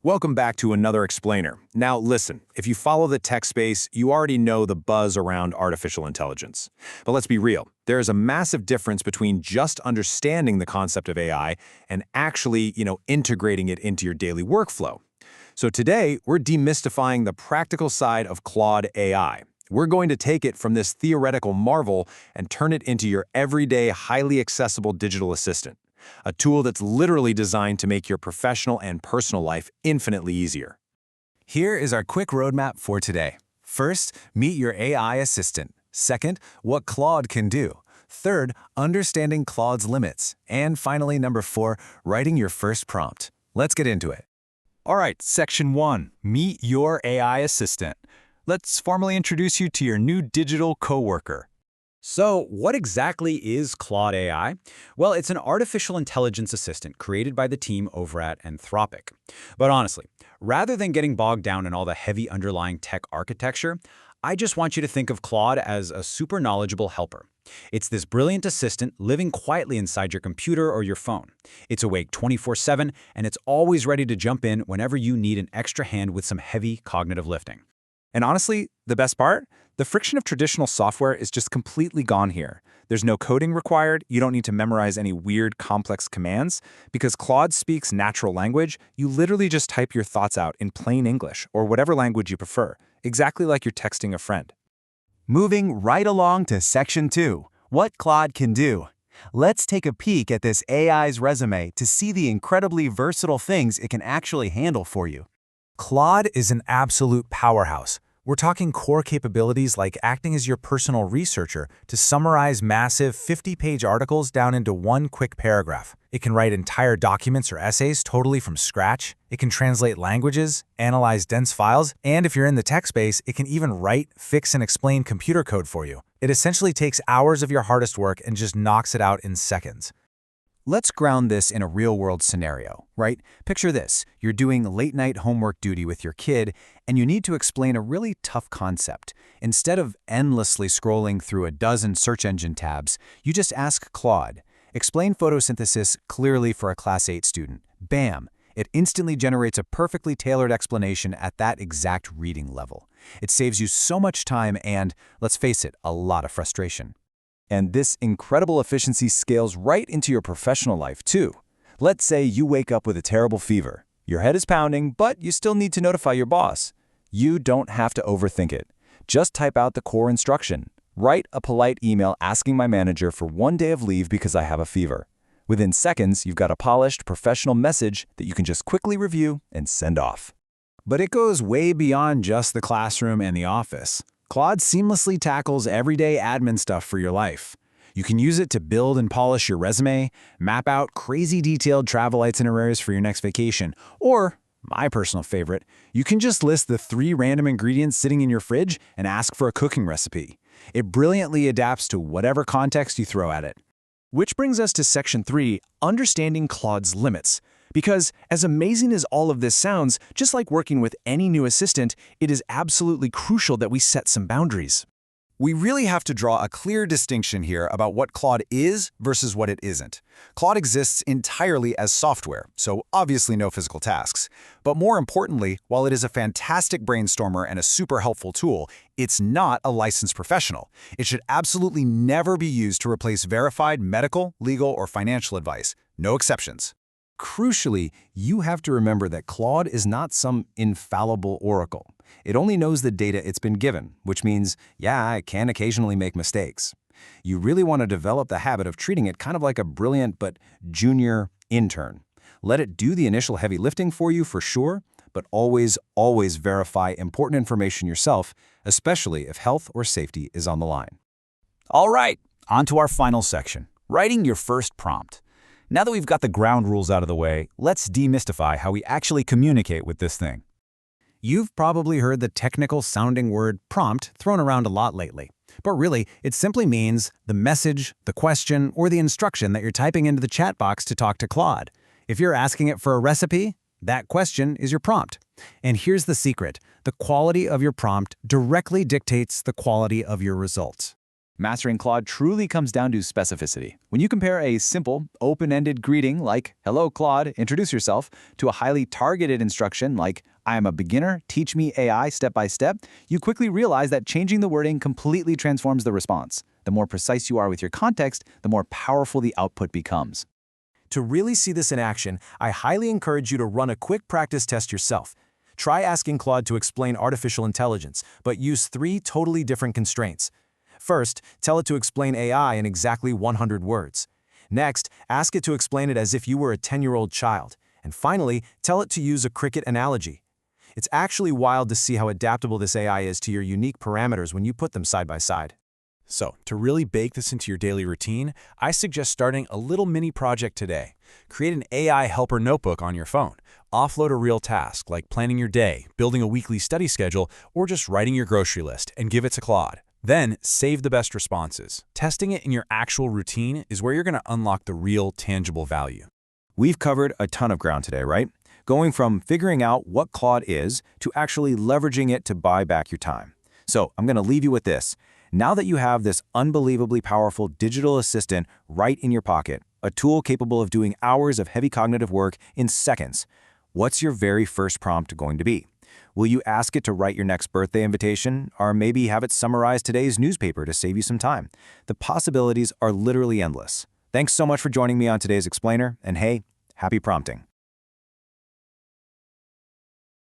Welcome back to another explainer. Now listen, if you follow the tech space, you already know the buzz around artificial intelligence. But let's be real, there is a massive difference between just understanding the concept of AI and actually, integrating it into your daily workflow. So today, we're demystifying the practical side of Claude AI. We're going to take it from this theoretical marvel and turn it into your everyday, highly accessible digital assistant. A tool that's literally designed to make your professional and personal life infinitely easier. Here is our quick roadmap for today. First, meet your AI assistant. Second, what Claude can do. Third, understanding Claude's limits. And finally, number 4, writing your first prompt. Let's get into it. All right, Section 1, Meet Your AI Assistant. Let's formally introduce you to your new digital coworker. So, what exactly is Claude AI? Well, it's an artificial intelligence assistant created by the team over at Anthropic. But honestly, rather than getting bogged down in all the heavy underlying tech architecture, I just want you to think of Claude as a super knowledgeable helper. It's this brilliant assistant living quietly inside your computer or your phone. It's awake 24/7, and it's always ready to jump in whenever you need an extra hand with some heavy cognitive lifting. And honestly, the best part? The friction of traditional software is just completely gone here. There's no coding required, you don't need to memorize any weird, complex commands. Because Claude speaks natural language, you literally just type your thoughts out in plain English, or whatever language you prefer, exactly like you're texting a friend. Moving right along to Section 2, what Claude can do. Let's take a peek at this AI's resume to see the incredibly versatile things it can actually handle for you. Claude is an absolute powerhouse. We're talking core capabilities like acting as your personal researcher to summarize massive 50-page articles down into one quick paragraph. It can write entire documents or essays totally from scratch. It can translate languages, analyze dense files, and if you're in the tech space, it can even write, fix, and explain computer code for you. It essentially takes hours of your hardest work and just knocks it out in seconds. Let's ground this in a real-world scenario, right? Picture this. You're doing late-night homework duty with your kid, and you need to explain a really tough concept. Instead of endlessly scrolling through a dozen search engine tabs, you just ask Claude, explain photosynthesis clearly for a Class 8 student. Bam! It instantly generates a perfectly tailored explanation at that exact reading level. It saves you so much time and, let's face it, a lot of frustration. And this incredible efficiency scales right into your professional life, too. Let's say you wake up with a terrible fever. Your head is pounding, but you still need to notify your boss. You don't have to overthink it. Just type out the core instruction. Write a polite email asking my manager for 1 day of leave because I have a fever. Within seconds, you've got a polished, professional message that you can just quickly review and send off. But it goes way beyond just the classroom and the office. Claude seamlessly tackles everyday admin stuff for your life. You can use it to build and polish your resume, map out crazy detailed travel itineraries for your next vacation, or, my personal favorite, you can just list the 3 random ingredients sitting in your fridge and ask for a cooking recipe. It brilliantly adapts to whatever context you throw at it. Which brings us to Section 3, Understanding Claude's Limits. Because, as amazing as all of this sounds, just like working with any new assistant, it is absolutely crucial that we set some boundaries. We really have to draw a clear distinction here about what Claude is versus what it isn't. Claude exists entirely as software, so obviously no physical tasks. But more importantly, while it is a fantastic brainstormer and a super helpful tool, it's not a licensed professional. It should absolutely never be used to replace verified medical, legal, or financial advice. No exceptions. Crucially, you have to remember that Claude is not some infallible oracle. It only knows the data it's been given, which means, yeah, it can occasionally make mistakes. You really want to develop the habit of treating it kind of like a brilliant but junior intern. Let it do the initial heavy lifting for you for sure, but always verify important information yourself, especially if health or safety is on the line. All right, on to our final section, writing your first prompt. Now that we've got the ground rules out of the way, let's demystify how we actually communicate with this thing. You've probably heard the technical-sounding word prompt thrown around a lot lately. But really, it simply means the message, the question, or the instruction that you're typing into the chat box to talk to Claude. If you're asking it for a recipe, that question is your prompt. And here's the secret. The quality of your prompt directly dictates the quality of your results. Mastering Claude truly comes down to specificity. When you compare a simple, open-ended greeting like, "Hello, Claude, introduce yourself," to a highly targeted instruction like, "I am a beginner, teach me AI step by step," you quickly realize that changing the wording completely transforms the response. The more precise you are with your context, the more powerful the output becomes. To really see this in action, I highly encourage you to run a quick practice test yourself. Try asking Claude to explain artificial intelligence, but use 3 totally different constraints. First, tell it to explain AI in exactly 100 words. Next, ask it to explain it as if you were a 10-year-old child. And finally, tell it to use a cricket analogy. It's actually wild to see how adaptable this AI is to your unique parameters when you put them side by side. So, to really bake this into your daily routine, I suggest starting a little mini project today. Create an AI helper notebook on your phone. Offload a real task like planning your day, building a weekly study schedule, or just writing your grocery list and give it to Claude. Then, save the best responses. Testing it in your actual routine is where you're going to unlock the real, tangible value. We've covered a ton of ground today, right? Going from figuring out what Claude is to actually leveraging it to buy back your time. So I'm going to leave you with this. Now that you have this unbelievably powerful digital assistant right in your pocket, a tool capable of doing hours of heavy cognitive work in seconds, what's your very first prompt going to be? Will you ask it to write your next birthday invitation, or maybe have it summarize today's newspaper to save you some time? The possibilities are literally endless. Thanks so much for joining me on today's Explainer, and hey, happy prompting.